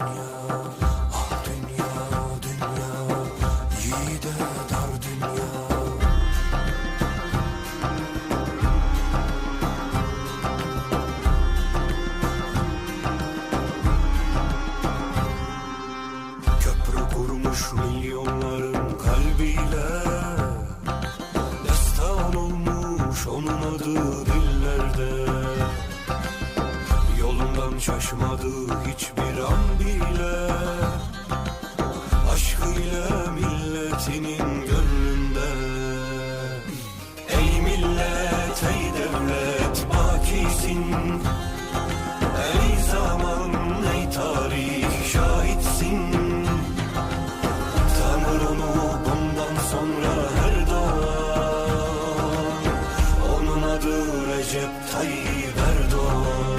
dünya, ah dünya, dünya, yiğide dar dünya. Köprü kurmuş milyonların kalbiyle, destan olmuş onun adı dillerde. Yolundan şaşmadı hiçbir an bile, aşkıyla milletinin gönlünde. Ey millet, ey devlet bakisin, ey zaman, ey tarih şahitsin. Tanır onu bundan sonra her doğan, onun adı Recep Tayyip Erdoğan.